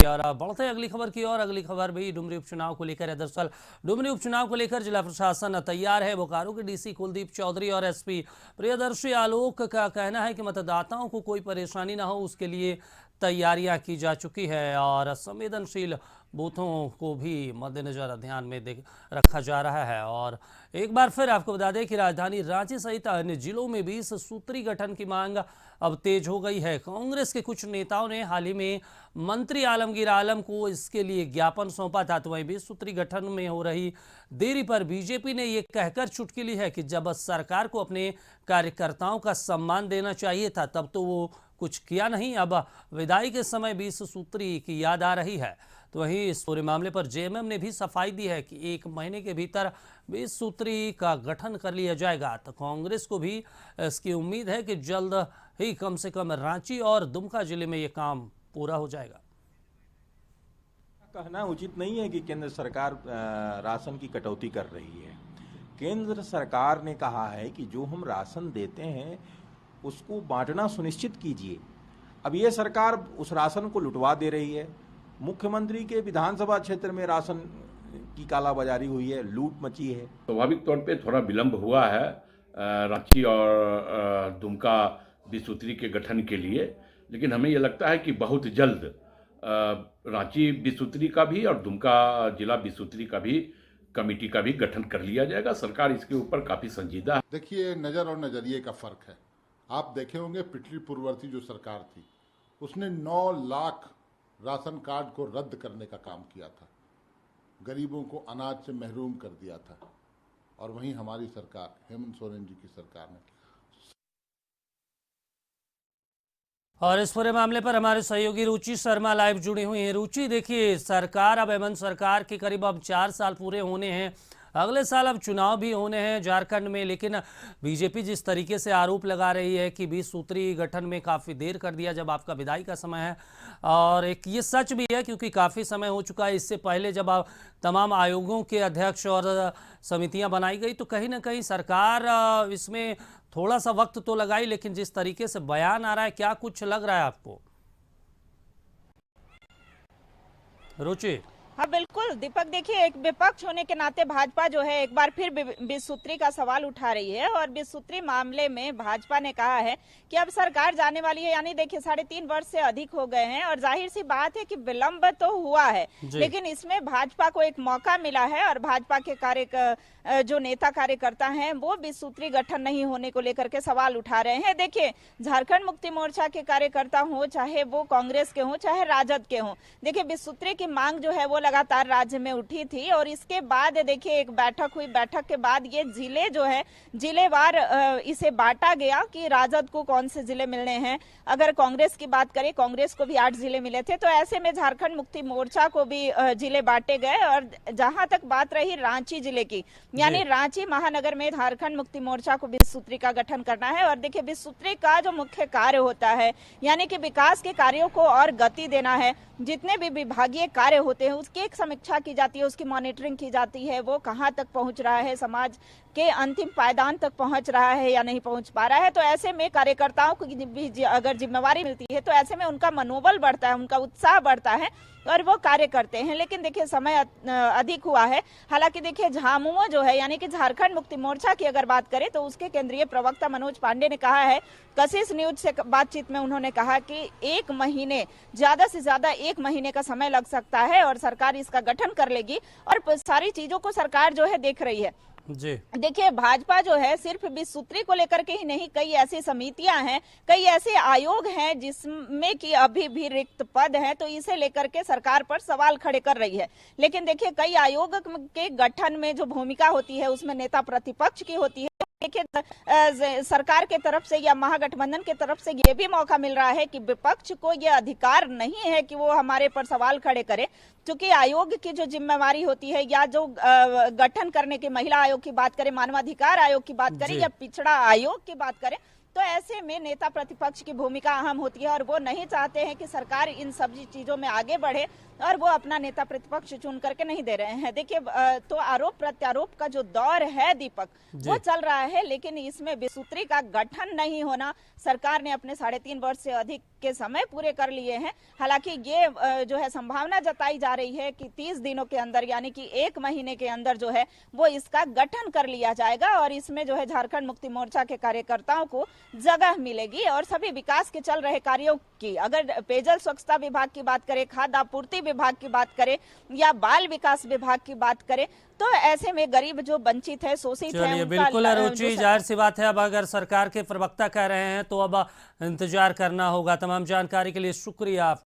और बढ़ते हैं अगली खबर की ओर। अगली खबर भी डुमरी उपचुनाव को लेकर है। दरअसल डुमरी उपचुनाव को लेकर जिला प्रशासन तैयार है। बोकारो के डीसी कुलदीप चौधरी और एसपी प्रियदर्शी आलोक का कहना है कि मतदाताओं को कोई परेशानी ना हो, उसके लिए तैयारियां की जा चुकी है और संवेदनशील बूथों को भी मद्देनजर ध्यान में रखा जा रहा है। और एक बार फिर आपको बता दें कि राजधानी रांची सहित अन्य जिलों में भी सूत्री गठन की मांग अब तेज हो गई है। कांग्रेस के कुछ नेताओं ने हाल ही में मंत्री आलमगीर आलम को इसके लिए ज्ञापन सौंपा था। तो वहीं भी सूत्री गठन में हो रही देरी पर बीजेपी ने यह कहकर चुटकी ली है कि जब सरकार को अपने कार्यकर्ताओं का सम्मान देना चाहिए था तब तो वो कुछ किया नहीं, अब विदाई के समय 20 सूत्री की याद आ रही है। तो वहीं इस पूरे मामले पर जेएमएम ने भी सफाई दी है कि 1 महीने के भीतर 20 सूत्री का गठन कर लिया जाएगा। तो कांग्रेस को भी इसकी उम्मीद है कि जल्द ही कम से कम रांची और दुमका जिले में ये काम पूरा हो जाएगा। कहना उचित नहीं है कि केंद्र सरकार राशन की कटौती कर रही है। केंद्र सरकार ने कहा है कि जो हम राशन देते हैं उसको बांटना सुनिश्चित कीजिए। अब ये सरकार उस राशन को लुटवा दे रही है। मुख्यमंत्री के विधानसभा क्षेत्र में राशन की कालाबाजारी हुई है, लूट मची है। स्वाभाविक तौर पे थोड़ा विलंब हुआ है रांची और दुमका बीसूत्री के गठन के लिए, लेकिन हमें यह लगता है कि बहुत जल्द रांची बीसूत्री का भी और दुमका जिला बीसूत्री का भी कमेटी का भी गठन कर लिया जाएगा। सरकार इसके ऊपर काफी संजीदा है। देखिए, नजर और नजरिए का फर्क है। आप देखे होंगे पिछली पूर्ववर्ती जो सरकार थी उसने 9 लाख राशन कार्ड को रद्द करने का काम किया था, गरीबों को अनाज से महरूम कर दिया था। और वहीं हमारी सरकार, हेमंत सोरेन जी की सरकार ने। और इस पूरे मामले पर हमारे सहयोगी रुचि शर्मा लाइव जुड़ी हुई हैं। रुचि, देखिए सरकार, अब हेमंत सरकार के करीब अब 4 साल पूरे होने हैं। अगले साल अब चुनाव भी होने हैं झारखंड में, लेकिन बीजेपी जिस तरीके से आरोप लगा रही है कि 20 सूत्री गठन में काफ़ी देर कर दिया जब आपका विदाई का समय है, और एक ये सच भी है क्योंकि काफ़ी समय हो चुका है। इससे पहले जब आप तमाम आयोगों के अध्यक्ष और समितियां बनाई गई तो कहीं ना कहीं सरकार इसमें थोड़ा सा वक्त तो लगाई, लेकिन जिस तरीके से बयान आ रहा है, क्या कुछ लग रहा है आपको? रुचि। हाँ बिल्कुल दीपक, देखिए एक विपक्ष होने के नाते भाजपा जो है एक बार फिर 20 सूत्री का सवाल उठा रही है। और 20 सूत्री मामले में भाजपा ने कहा है कि अब सरकार जाने वाली है, यानी देखिए 3.5 वर्ष से अधिक हो गए हैं और जाहिर सी बात है कि विलंब तो हुआ है, लेकिन इसमें भाजपा को एक मौका मिला है और भाजपा के जो नेता कार्यकर्ता हैं वो 20 सूत्री गठन नहीं होने को लेकर के सवाल उठा रहे हैं। देखिए झारखंड मुक्ति मोर्चा के कार्यकर्ता हो, चाहे वो कांग्रेस के हो चाहे राजद के हो, देखिए 20 सूत्री की मांग जो है वो लगातार राज्य में उठी थी और इसके बाद देखिए एक बैठक हुई। बैठक के बाद ये जिले जो है जिलेवार इसे बांटा गया कि राजद को कौन से जिले मिलने हैं। अगर कांग्रेस की बात करें, कांग्रेस को भी 8 जिले मिले थे, तो ऐसे में झारखंड मुक्ति मोर्चा को भी जिले बांटे गए। और जहां तक बात रही रांची जिले की, यानी रांची महानगर में झारखंड मुक्ति मोर्चा को 20 सूत्री का गठन करना है। और देखिए 20 सूत्री का जो मुख्य कार्य होता है, यानी कि विकास के कार्यों को और गति देना है। जितने भी विभागीय कार्य होते हैं उसकी एक समीक्षा की जाती है, उसकी मॉनिटरिंग की जाती है, वो कहाँ तक पहुंच रहा है, समाज के अंतिम पायदान तक पहुंच रहा है या नहीं पहुंच पा रहा है। तो ऐसे में कार्यकर्ताओं को भी अगर जिम्मेवारी मिलती है तो ऐसे में उनका मनोबल बढ़ता है, उनका उत्साह बढ़ता है और वो कार्य करते हैं। लेकिन देखिए समय अधिक हुआ है। हालांकि देखिए झामुमो जो है, यानी कि झारखंड मुक्ति मोर्चा की अगर बात करें तो उसके केंद्रीय प्रवक्ता मनोज पांडे ने कहा है, कशिश न्यूज से बातचीत में उन्होंने कहा कि 1 महीने, ज्यादा से ज्यादा 1 महीने का समय लग सकता है और सरकार इसका गठन कर लेगी और सारी चीजों को सरकार जो है देख रही है। जी देखिए भाजपा जो है सिर्फ 20 सूत्री को लेकर के ही नहीं, कई ऐसी समितियां हैं, कई ऐसे आयोग हैं जिसमें कि अभी भी रिक्त पद हैं, तो इसे लेकर के सरकार पर सवाल खड़े कर रही है। लेकिन देखिए कई आयोग के गठन में जो भूमिका होती है उसमें नेता प्रतिपक्ष की होती है। देखिए सरकार के तरफ से या महागठबंधन के तरफ से ये भी मौका मिल रहा है कि विपक्ष को ये अधिकार नहीं है कि वो हमारे पर सवाल खड़े करे, क्योंकि आयोग की जो जिम्मेवारी होती है या जो गठन करने की, महिला आयोग की बात करें, मानवाधिकार आयोग की बात करें या पिछड़ा आयोग की बात करें, तो ऐसे में नेता प्रतिपक्ष की भूमिका अहम होती है और वो नहीं चाहते हैं कि सरकार इन सभी चीजों में आगे बढ़े और वो अपना नेता प्रतिपक्ष चुन करके नहीं दे रहे हैं। देखिए तो आरोप प्रत्यारोप का जो दौर है दीपक वो चल रहा है, लेकिन इसमें विसूत्री का गठन नहीं होना, सरकार ने अपने 3.5 वर्ष से अधिक के समय पूरे कर लिए हैं। हालांकि ये जो है संभावना जताई जा रही है कि 30 दिनों के अंदर यानी कि 1 महीने के अंदर जो है वो इसका गठन कर लिया जाएगा और इसमें जो है झारखंड मुक्ति मोर्चा के कार्यकर्ताओं को जगह मिलेगी और सभी विकास के चल रहे कार्यों की, अगर पेयजल स्वच्छता विभाग की बात करें, खाद्य आपूर्ति विभाग की बात करें या बाल विकास विभाग की बात करें, तो ऐसे में गरीब जो वंचित है, शोषित है, चलिए बिल्कुल रुचि, जाहिर सी बात है अब अगर सरकार के प्रवक्ता कह रहे हैं तो अब इंतजार करना होगा। तमाम जानकारी के लिए शुक्रिया।